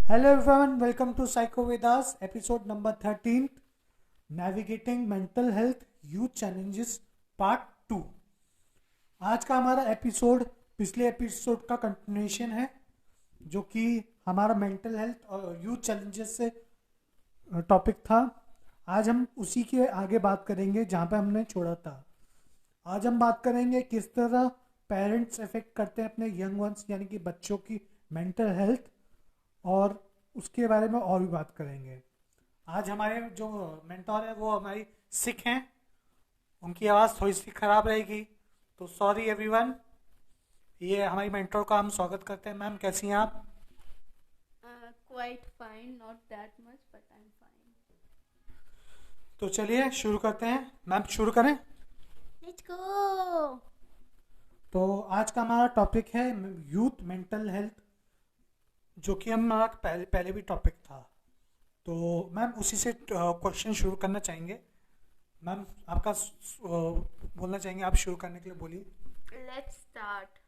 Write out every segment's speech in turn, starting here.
Hello everyone, welcome to Psycho Vedas, episode number 13th, Navigating Mental Health Youth Challenges Part 2। आज का हमारा episode पिछले episode का continuation है, जो कि हमारा मेंटल हेल्थ और यूथ चैलेंजेस से टॉपिक था। आज हम उसी के आगे बात करेंगे जहाँ पे हमने छोड़ा था। आज हम बात करेंगे किस तरह पेरेंट्स अफेक्ट करते हैं अपने यंग वंस यानी कि बच्चों की मेंटल हेल्थ, और उसके बारे में और भी बात करेंगे। आज हमारे जो मेंटोर है वो हमारी सिख हैं, उनकी आवाज़ थोड़ी सी खराब रहेगी, तो सॉरी एवरीवन। ये हमारी मेंटोर का हम स्वागत करते हैं। मैम कैसी हैं आप? Quite fine, not that much, but I'm fine. तो चलिए शुरू करते हैं। मैम शुरू करें। Let's go. तो आज का हमारा टॉपिक है यूथ मेंटल हेल्थ, जो कि हमारा पहले भी टॉपिक था। तो मैम उसी से क्वेश्चन शुरू करना चाहेंगे। मैम आपका बोलना चाहेंगे, आप शुरू करने के लिए बोलिए। Let's start.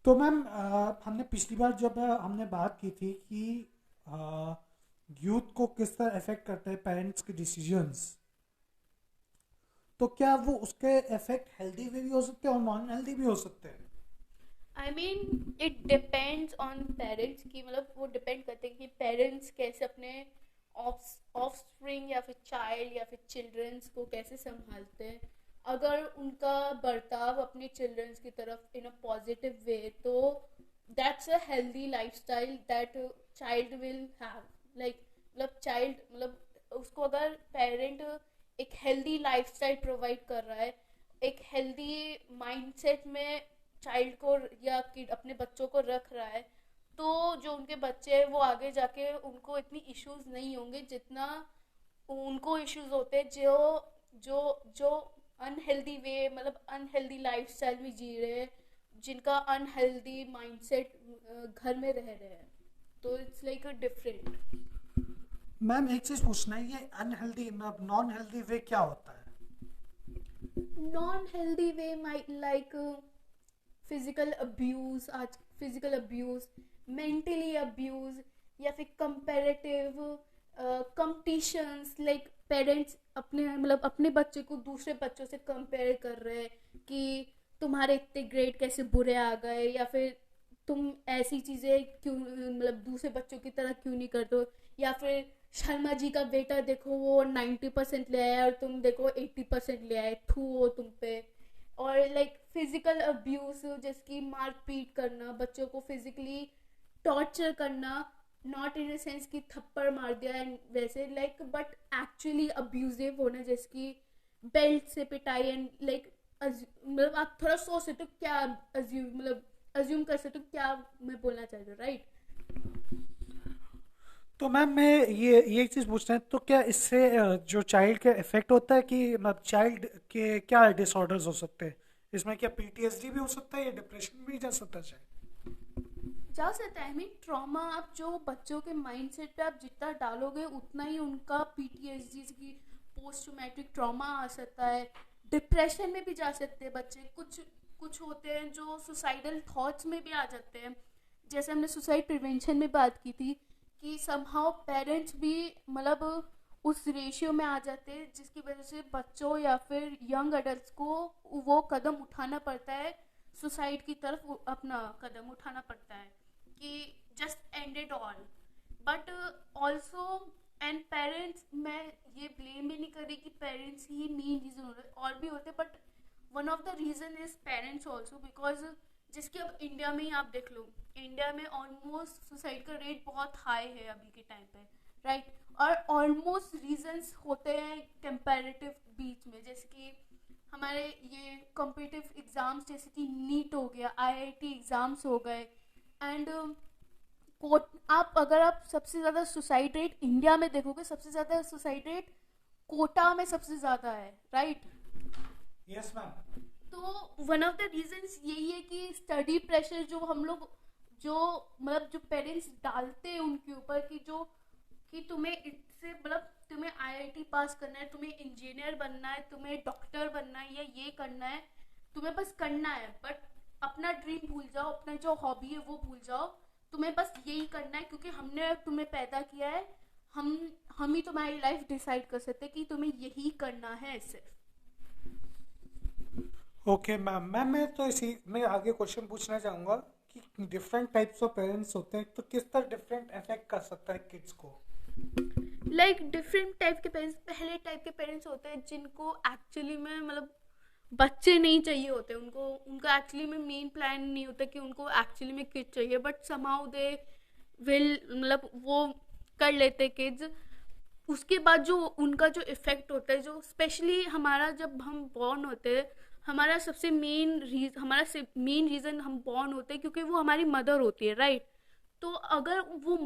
तो मैम हमने पिछली बार जब हमने बात की थी कि यूथ को किस तरह अफेक्ट करते हैं पेरेंट्स के डिसीजंस, तो क्या वो उसके इफेक्ट हेल्दी वे भी हो सकते हैं और नॉन हेल्दी भी हो सकते हैं? I mean, it depends on parents कि मतलब वो डिपेंड करते हैं कि पेरेंट्स कैसे अपने ऑफस्प्रिंग या फिर चाइल्ड या फिर चिल्ड्रंस को कैसे संभालते हैं। अगर उनका बर्ताव अपने चिल्ड्रंस की तरफ इन अ पॉजिटिव वे, तो that's a healthy lifestyle that child will have. Like मतलब चाइल्ड मतलब उसको अगर पेरेंट एक हेल्दी लाइफस्टाइल प्रोवाइड कर रहा है, एक हेल्दी माइंडसेट में चाइल्ड को या किड अपने बच्चों को रख रहा है, तो जो उनके बच्चे हैं वो आगे जाके उनको इतनी इश्यूज नहीं होंगे जितना उनको इश्यूज होते हैं जो जो जो अनहेल्दी वे मतलब अनहेल्दी लाइफस्टाइल में जी रहे हैं, जिनका अनहेल्दी माइंडसेट घर में रह रहे हैं। तो it's like a different. Ma'am एक चीज़ पूछना है, ये अनहेल्दी मतलब नॉन हेल्दी वे क्या होता है? Non healthy way might like physical abuse, आज फिजिकल अब्यूज, मेंटली अब्यूज, या फिर कंपेरेटिव कंपटीशंस। लाइक पेरेंट्स अपने मतलब अपने बच्चे को दूसरे बच्चों से कंपेयर कर रहे हैं कि तुम्हारे इतने ग्रेड कैसे बुरे आ गए, या फिर तुम ऐसी चीज़ें क्यों मतलब दूसरे बच्चों की तरह क्यों नहीं करते हो, या फिर शर्मा जी का बेटा देखो वो 90% ले आया और तुम देखो 80% ले आए, थू हो तुम पे। और लाइक फिजिकल अब्यूज जैसे कि मारपीट करना, बच्चों को फिजिकली टॉर्चर करना, नॉट इन अ सेंस कि थप्पड़ मार दिया एंड वैसे लाइक, बट एक्चुअली अब्यूजिव होना जैसे कि बेल्ट से पिटाई एंड लाइक मतलब आप थोड़ा सोच सकते हो क्या अज्यूम कर सकते हो क्या मैं बोलना चाह रही हूँ, राइट? तो मैम मैं ये एक चीज़ पूछना है, तो क्या इससे जो चाइल्ड के इफेक्ट होता है कि मतलब चाइल्ड के क्या डिसऑर्डर्स हो सकते हैं? इसमें क्या पीटीएसडी भी हो सकता है या डिप्रेशन भी जा सकता है चाइल्ड? जा सकता है। आई मीन ट्रॉमा आप जो बच्चों के माइंडसेट पे आप जितना डालोगे उतना ही उनका पीटीएसडी की पोस्ट ट्रोमेटिक ट्रॉमा आ सकता है। डिप्रेशन में भी जा सकते हैं बच्चे। कुछ कुछ होते हैं जो सुसाइडल थॉट्स में भी आ जाते हैं। जैसे हमने सुसाइड प्रिवेंशन में बात की थी कि समहाउ पेरेंट्स भी मतलब उस रेशियो में आ जाते हैं जिसकी वजह से बच्चों या फिर यंग अडल्ट को वो कदम उठाना पड़ता है, सुसाइड की तरफ अपना कदम उठाना पड़ता है कि just and it all. But also and parents, मैं ये ब्लेम भी नहीं कर रही कि पेरेंट्स ही मेन रीजन हो रहे, और भी होते, but one of the reason is parents also. Because जिसके अब इंडिया में ही आप देख लो, इंडिया में ऑलमोस्ट सुसाइड का रेट बहुत हाई है अभी के टाइम पे, राइट? और ऑलमोस्ट रीजंस होते हैं कंपैरेटिव बीच में, जैसे कि हमारे ये कॉम्पिटिटिव एग्जाम्स जैसे कि नीट हो गया, आईआईटी एग्जाम्स हो गए, एंड कोट आप अगर आप सबसे ज़्यादा सुसाइड रेट इंडिया में देखोगे, सबसे ज़्यादा सुसाइड रेट कोटा में सबसे ज़्यादा है, राइट? Yes ma'am. तो वन ऑफ द रीजंस यही है कि स्टडी प्रेशर जो हम लोग जो मतलब जो पेरेंट्स डालते हैं उनके ऊपर कि जो कि तुम्हें इससे मतलब तुम्हें आईआईटी पास करना है, तुम्हें इंजीनियर बनना है, तुम्हें डॉक्टर बनना है, या ये करना है, तुम्हें बस करना है, बट अपना ड्रीम भूल जाओ, अपना जो हॉबी है वो भूल जाओ। तुम्हें बस यही करना है क्योंकि हमने तुम्हें पैदा किया है, हम ही तुम्हारी लाइफ डिसाइड कर सकते हैं कि तुम्हें यही करना है सिर्फ। ओके मैम, मैं तो इसी में आगे क्वेश्चन पूछना चाहूँगा कि डिफरेंट टाइप्स ऑफ पेरेंट्स होते हैं, तो किस तरह डिफरेंट अफेक्ट कर सकता है किड्स को? लाइक डिफरेंट टाइप के पेरेंट्स, पहले टाइप के पेरेंट्स होते हैं जिनको एक्चुअली में मतलब बच्चे नहीं चाहिए होते, उनको उनका एक्चुअली में मेन प्लान नहीं होता कि उनको एक्चुअली में किड चाहिए, बट समहाउ दे विल मतलब वो कर लेते किड्स। उसके बाद जो उनका जो इफेक्ट होता है, जो स्पेशली हमारा जब हम बॉर्न होते हैं, हमारा मेन रीज़न हम बॉर्न होते हैं क्योंकि वो हमारी मदर होती है, राइट। तो अगर वो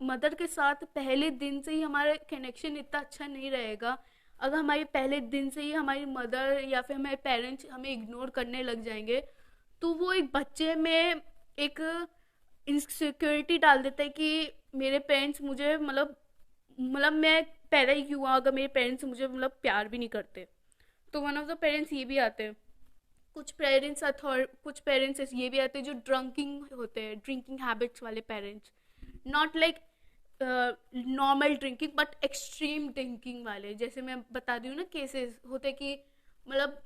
मदर के साथ पहले दिन से ही हमारा कनेक्शन इतना अच्छा नहीं रहेगा, अगर हमारे पहले दिन से ही हमारी मदर या फिर हमारे पेरेंट्स हमें इग्नोर करने लग जाएंगे, तो वो एक बच्चे में एक इनसिक्योरिटी डाल देता है कि मेरे पेरेंट्स मुझे मतलब मैं पैदा ही क्यों हुआ अगर मेरे पेरेंट्स मुझे मतलब प्यार भी नहीं करते। तो वन ऑफ द पेरेंट्स ये भी आते हैं, कुछ पेरेंट्स ये भी आते हैं जो ड्रंकिंग होते हैं, ड्रिंकिंग हैबिट्स वाले parents, not like normal drinking but extreme drinking वाले। जैसे मैं बता रही हूँ ना, केसेस होते कि मतलब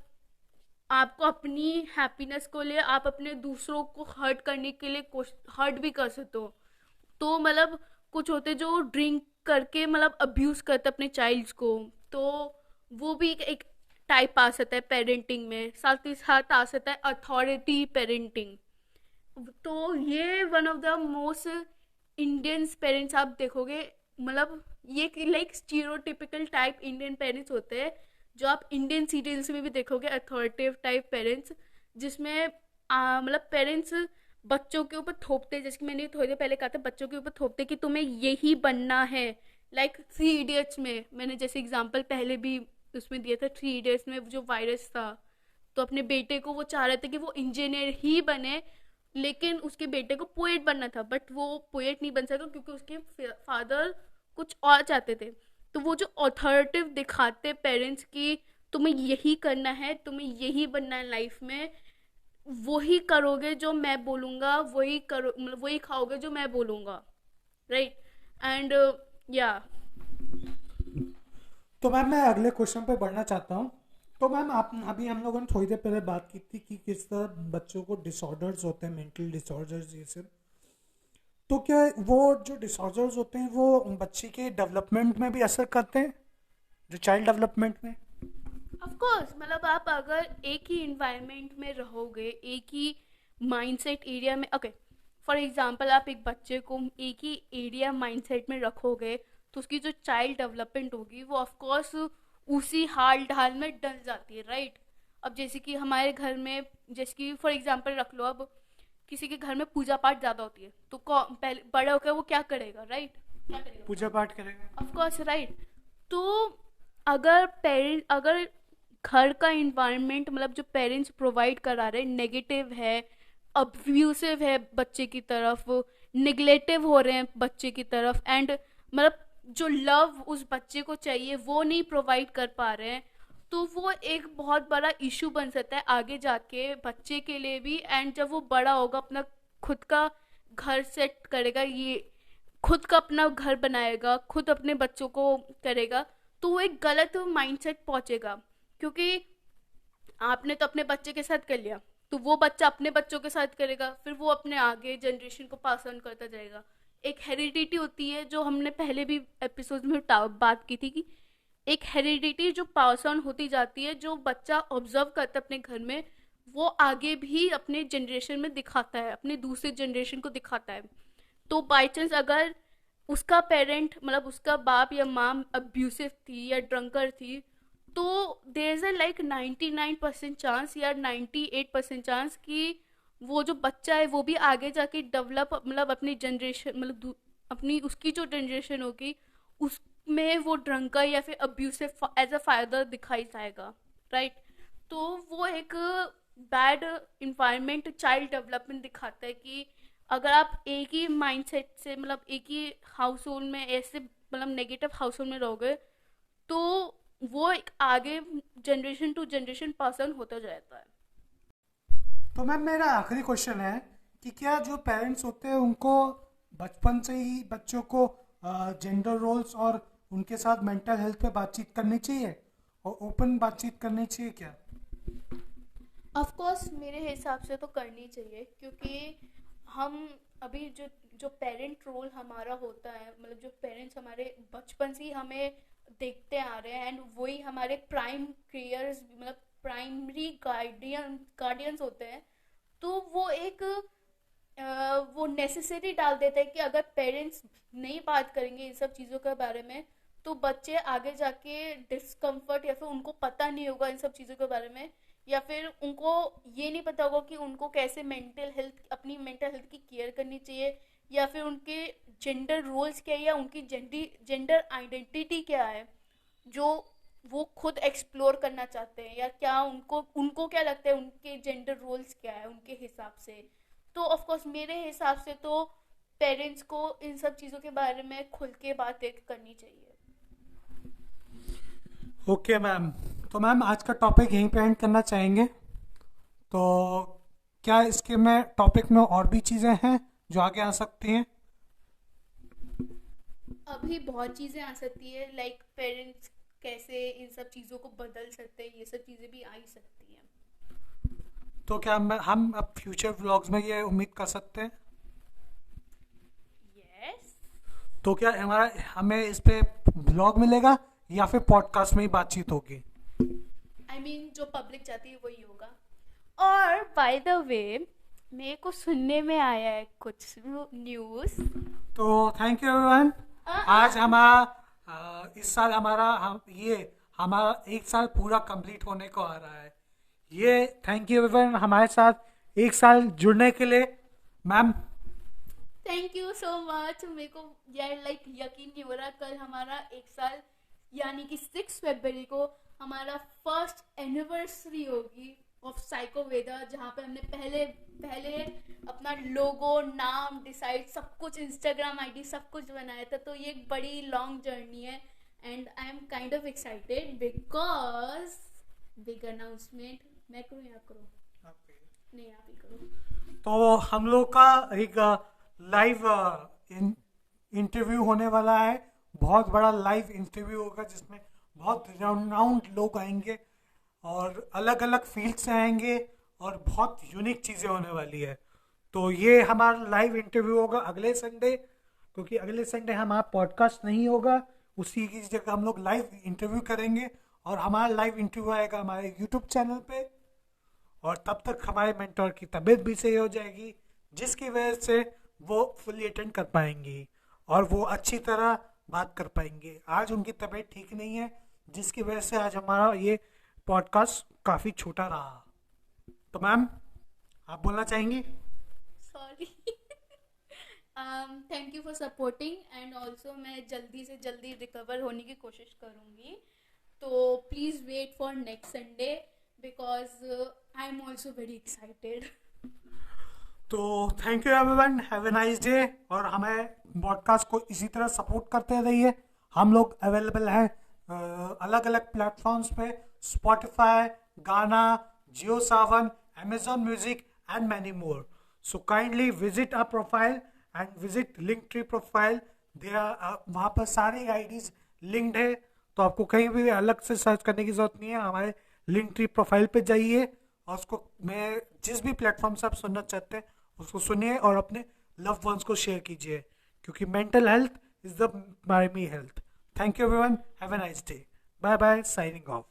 आपको अपनी हैप्पीनेस को लिए आप अपने दूसरों को हर्ट करने के लिए हर्ट भी कर सकते हो। तो मतलब कुछ होते जो ड्रिंक करके मतलब अब्यूज करते अपने चाइल्ड्स को, तो वो भी एक टाइप आ सकता है पेरेंटिंग में। साथ ही साथ आ सकता है अथॉरिटी पेरेंटिंग। तो ये one of the most Indian parents आप देखोगे, मतलब ये like stereotypical type Indian parents होते हैं जो आप इंडियन सीरियल्स में भी देखोगे, अथॉरिटेटिव टाइप पेरेंट्स, जिसमें मतलब पेरेंट्स बच्चों के ऊपर थोपते हैं, जैसे कि मैंने थोड़ी देर पहले कहा था, बच्चों के ऊपर थोपते कि तुम्हें यही बनना है। लाइक 3 इडियट्स में मैंने जैसे एग्जांपल पहले भी उसमें दिया था, 3 इडियट्स में जो वायरस था, तो अपने बेटे को वो चाह रहे थे कि वो इंजीनियर ही बने, लेकिन उसके बेटे को पोएट बनना था, बट वो पोएट नहीं बन सका क्योंकि उसके फादर कुछ और चाहते थे। तो वो जो ऑथोरिटिव दिखाते पेरेंट्स की तुम्हें यही करना है, तुम्हें यही बनना है लाइफ में, वही करोगे जो मैं बोलूँगा, वही करो मतलब वही खाओगे जो मैं बोलूँगा, राइट। एंड या तो मैम मैं अगले क्वेश्चन पे बढ़ना चाहता हूँ। तो मैम आप अभी हम लोगों ने थोड़ी देर पहले बात की थी कि किस तरह बच्चों को डिसऑर्डर्स होते हैं, मेंटल डिसऑर्डर्स ये सब। तो क्या वो जो डिसऑर्डर्स होते हैं वो बच्चे के डेवलपमेंट में भी असर करते हैं, जो चाइल्ड डेवलपमेंट में? ऑफ कोर्स, मतलब आप अगर एक ही इन्वायरमेंट में रहोगे, एक ही माइंडसेट एरिया में, ओके फॉर एग्जांपल आप एक बच्चे को एक ही एरिया माइंडसेट में रखोगे, तो उसकी जो चाइल्ड डेवलपमेंट होगी वो ऑफ कोर्स उसी हाल ढाल में डल जाती है, राइट। अब जैसे कि हमारे घर में, जैसे कि फॉर एग्जांपल रख लो, अब किसी के घर में पूजा पाठ ज़्यादा होती है, तो पहले बड़ा होकर वो क्या करेगा, राइट, क्या करेगा, पूजा पाठ करेंगे। Of course, right. तो अगर घर का इन्वायरमेंट मतलब जो पेरेंट्स प्रोवाइड करा रहे नेगेटिव है, अब्यूसिव है बच्चे की तरफ, निगलेक्टिव हो रहे हैं बच्चे की तरफ, एंड मतलब जो लव उस बच्चे को चाहिए वो नहीं प्रोवाइड कर पा रहे हैं, तो वो एक बहुत बड़ा इशू बन सकता है आगे जाके बच्चे के लिए भी। एंड जब वो बड़ा होगा, अपना खुद का घर सेट करेगा, ये खुद का अपना घर बनाएगा, खुद अपने बच्चों को करेगा, तो वो एक गलत माइंडसेट पहुंचेगा, क्योंकि आपने तो अपने बच्चे के साथ कर लिया, तो वो बच्चा अपने बच्चों के साथ करेगा, फिर वो अपने आगे जनरेशन को पास ऑन करता जाएगा। एक हेरिडिटी होती है जो हमने पहले भी एपिसोड में बात की थी कि एक हेरिडिटी जो पास ऑन होती जाती है, जो बच्चा ऑब्जर्व करता है अपने घर में, वो आगे भी अपने जनरेशन में दिखाता है, अपने दूसरे जनरेशन को दिखाता है। तो बाई चांस अगर उसका पेरेंट मतलब उसका बाप या माँ अब्यूसिव थी या ड्रंकर थी, तो there is a like 99% chance या 98% चांस कि वो जो बच्चा है वो भी आगे जाके डेवलप मतलब अपनी जनरेशन मतलब अपनी उसकी जो जनरेशन होगी उसमें वो ड्रंकर या फिर अब्यूसिव एज अ फादर दिखाई जाएगा, राइट। तो वो एक बैड इन्वायरमेंट चाइल्ड डेवलपमेंट दिखाता है कि अगर आप एक ही माइंडसेट से मतलब एक ही हाउस होल्ड में ऐसे मतलब नेगेटिव हाउस होल्ड में रहोगे, तो वो एक आगे generation to generation pass on होता जाता है। तो मैम मेरा आखिरी क्वेश्चन है कि क्या जो पेरेंट्स होते हैं उनको बचपन से ही बच्चों को जेंडर रोल्स और उनके साथ मेंटल हेल्थ पे बातचीत करनी चाहिए और ओपन बातचीत करनी चाहिए क्या? ऑफ कोर्स मेरे हिसाब से तो करनी चाहिए, क्योंकि हम अभी जो जो पेरेंट रोल हमारा होता है, मतलब जो पेरेंट्स हमारे बचपन से ही हमें देखते आ रहे हैं, एंड वही हमारे प्राइम केयर्स, मतलब प्राइमरी गार्डियंस होते हैं। तो वो एक वो नेसेसरी डाल देता है कि अगर पेरेंट्स नहीं बात करेंगे इन सब चीज़ों के बारे में, तो बच्चे आगे जाके डिस्कम्फर्ट, या फिर उनको पता नहीं होगा इन सब चीज़ों के बारे में, या फिर उनको ये नहीं पता होगा कि उनको कैसे मेंटल हेल्थ, अपनी मेंटल हेल्थ की केयर करनी चाहिए, या फिर उनके जेंडर रोल्स क्या है, या उनकी जेंडर आइडेंटिटी क्या है जो वो खुद एक्सप्लोर करना चाहते हैं, या क्या उनको उनको क्या लगता है उनके जेंडर रोल्स क्या है उनके हिसाब से। तो ऑफ कोर्स मेरे हिसाब से तो पेरेंट्स को इन सब चीज़ों के बारे में खुल के बातें करनी चाहिए। ओके मैम, तो मैम आज का टॉपिक यहीं पे एंड करना चाहेंगे। तो क्या इसके में टॉपिक में और भी चीज़ें हैं जो आगे आ सकती हैं? अभी बहुत चीज़ें आ सकती है, लाइक पेरेंट्स कैसे इन सब चीज़ों को बदल सकते हैं, ये सब चीज़ें भी आ ही सकती हैं। तो क्या हम अब फ्यूचर व्लॉग्स में ये उम्मीद कर सकते हैं? यस। तो क्या हमारा हमें इस पे ब्लॉग मिलेगा या फिर पॉडकास्ट में ही बातचीत होगी? आई मीन जो पब्लिक चाहती है वही होगा। और बाय द वे, मेरे को सुनने में आया है कुछ न्यूज़। तो थैंक यू एवरीवन। आज हमारा इस साल हमारा एक साल पूरा कंप्लीट होने को आ रहा है। ये थैंक यू एवरीवन हमारे साथ एक साल जुड़ने के लिए। Ma'am thank you so much. मेरे को यार लाइक यकीन नहीं हो रहा, कल हमारा एक साल यानी कि 6 फरवरी को हमारा फर्स्ट एनिवर्सरी होगी ऑफ साइको वेदा, जहाँ पे हमने पहले पहले अपना लोगो, नाम डिसाइड, सब कुछ, इंस्टाग्राम आईडी सब कुछ बनाया था। तो ये एक बड़ी लॉन्ग जर्नी है, and I am kind of excited because big announcement. मैं करूँ या करूँ? नहीं, आप ही करो। तो हम लोग का एक लाइव इंटरव्यू होने वाला है। बहुत बड़ा लाइव इंटरव्यू होगा जिसमें बहुत राउंड लोग आएंगे और अलग अलग फील्ड से आएंगे और बहुत यूनिक चीज़ें होने वाली है। तो ये हमारा लाइव इंटरव्यू होगा अगले संडे, क्योंकि अगले संडे हमारा पॉडकास्ट नहीं होगा, उसी की जगह हम लोग लाइव इंटरव्यू करेंगे और हमारा लाइव इंटरव्यू आएगा हमारे यूट्यूब चैनल पे। और तब तक हमारे मेंटोर की तबीयत भी सही हो जाएगी, जिसकी वजह से वो फुली अटेंड कर पाएंगी और वो अच्छी तरह बात कर पाएंगे। आज उनकी तबीयत ठीक नहीं है, जिसकी वजह से आज हमारा ये पॉडकास्ट काफ़ी छोटा रहा। तो मैम आप बोलना चाहेंगी? Sorry. Thank you for supporting, and also मैं जल्दी से जल्दी रिकवर होने की कोशिश करूँगी। तो please wait for next Sunday because I am also very excited. तो thank you everyone, have a nice day. और हमें पॉडकास्ट को इसी तरह सपोर्ट करते रहिए। हम लोग अवेलेबल हैं अलग अलग प्लेटफॉर्म्स पे, स्पॉटिफाई, गाना, जियो सावन, Amazon Music and many more. So kindly visit our profile and visit Linktree profile. वहाँ पर सारी आईडीज लिंक्ड है, तो आपको कहीं भी अलग से सर्च करने की जरूरत नहीं है। हमारे Linktree प्रोफाइल पे जाइए और उसको मैं जिस भी प्लेटफॉर्म से आप सुनना चाहते हैं उसको सुनिए और अपने लव्ड वंस को शेयर कीजिए, क्योंकि mental health is the primary health. Thank you everyone, have a nice day, bye bye, signing of.